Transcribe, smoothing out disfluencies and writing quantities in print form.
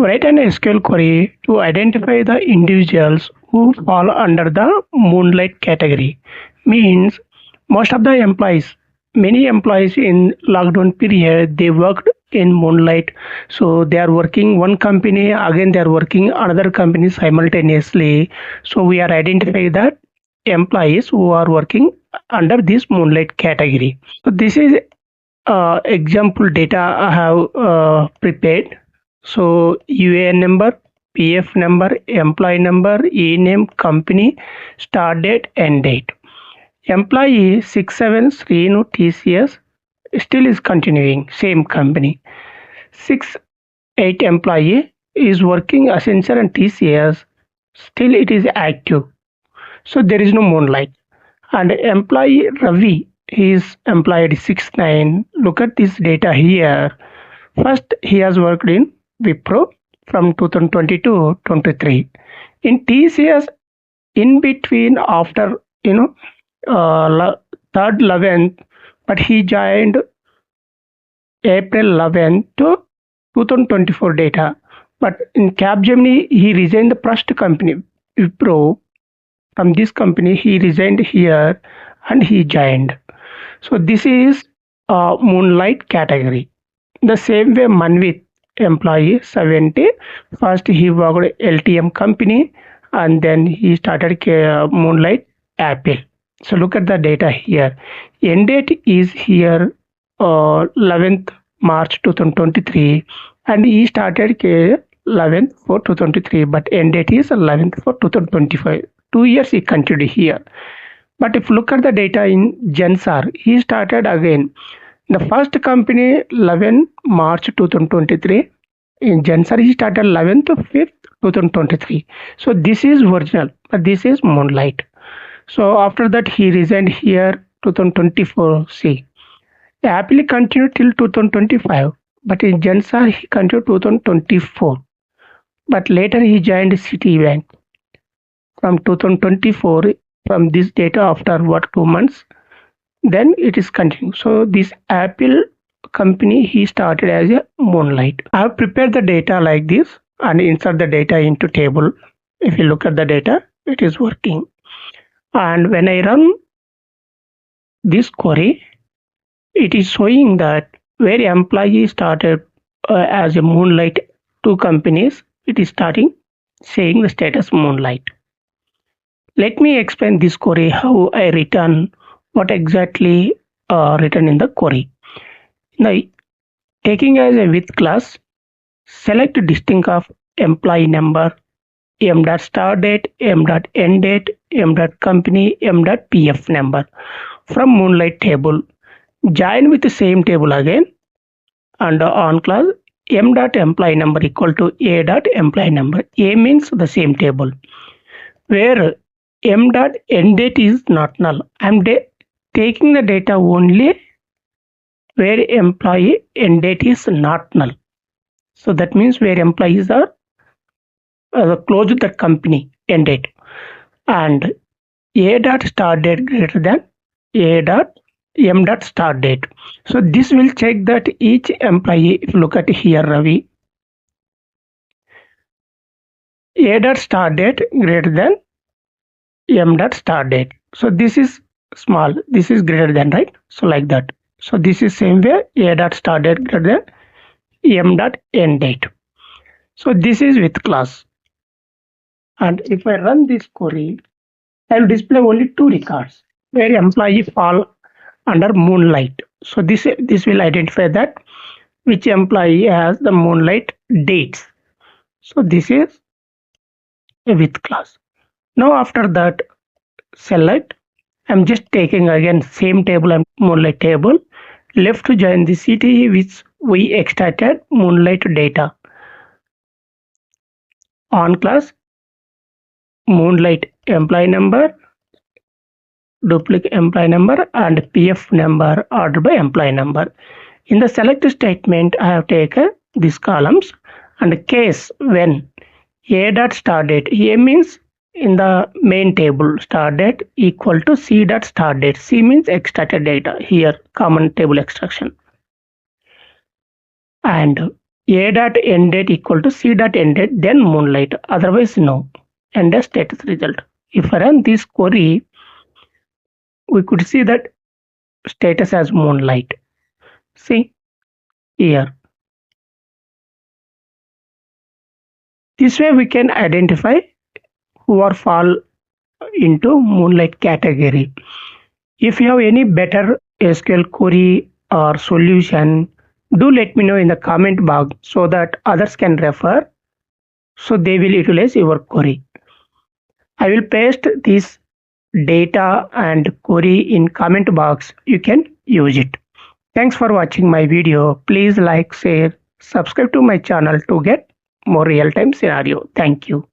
Write an SQL query to identify the individuals who fall under the Moonlight category. Means most of the employees, many employees in lockdown period, they worked in Moonlight. So they are working one company, again they are working another company simultaneously. So we are identifying that employees who are working under this Moonlight category. So this is example data I have prepared. So UAN number, PF number, employee number, E-name, company, start date, end date. Employee 67 Srinu TCS still is continuing, same company. 68 employee is working Accenture and TCS, still it is active. So there is no Moonlight. And employee Ravi, he is employed 69. Look at this data here. First, he has worked in Wipro from 2022-23. In TCS, in between after third 11th, but he joined April 11th to 2024 data. But in Capgemini, he resigned the first company Wipro. From this company, he resigned here and he joined. So this is Moonlight category. The same way Manvit employee 70. First he worked LTM company and then he started Moonlight Apple. So look at the data here. End date is here 11th March 2023 and he started 11th for 2023 but end date is 11th for 2025. 2 years he continued here. But if you look at the data in Gensar, he started again. The first company 11 March 2023. In Gensar he started 11th 5th 2023. So this is original, but this is Moonlight. So after that he resigned here 2024. See, Apple continued till 2025, but in Gensar he continued 2024. But later he joined Citibank from 2024. From this data after 2 months, then it is continuing. So this Apple company he started as a Moonlight. I have prepared the data like this and insert the data into table. If you look at the data, it is working. And when I run this query, it is showing that where employee started as a Moonlight 2 companies, it is starting saying the status Moonlight. Let me explain this query, how I return what exactly written in the query. Now, taking as a with class, select distinct of employee number, m.start date, m.end date, m.company, m.pf number from Moonlight table. Join with the same table again and on class m.employee number equal to a.employee number. A means the same table. Where m.end date is not null. I am taking the data only where employee end date is not null. So that means where employees are closed the company end date. And a.start date greater than a.m.start date. So this will check that each employee, if you look at here Ravi, a.start date greater than m.start date. So this is small, this is greater than, right? So like that. So this is same way a.start date greater than m.end date. So this is with class. And if I run this query, I will display only 2 records where employee fall under Moonlight. So this will identify that which employee has the Moonlight dates. So this is a with class. Now after that, select. I'm just taking again same table and Moonlight table. Left to join the city which we extracted Moonlight data. On class, Moonlight employee number, duplicate employee number and PF number ordered by employee number. In the select statement, I have taken these columns and case when a.start date. A means in the main table start date equal to c.start date. C means extracted data. Here common table extraction. And A dot end date equal to C dot end date, then Moonlight. Otherwise, no. And a status result. If I run this query, we could see that status as Moonlight. See here. This way we can identify who are fall into Moonlight category. If you have any better SQL query or solution, do let me know in the comment box so that others can refer, so they will utilize your query. I will paste this data and query in comment box. You can use it. Thanks for watching my video. Please like, share, subscribe to my channel to get more real-time scenario. Thank you.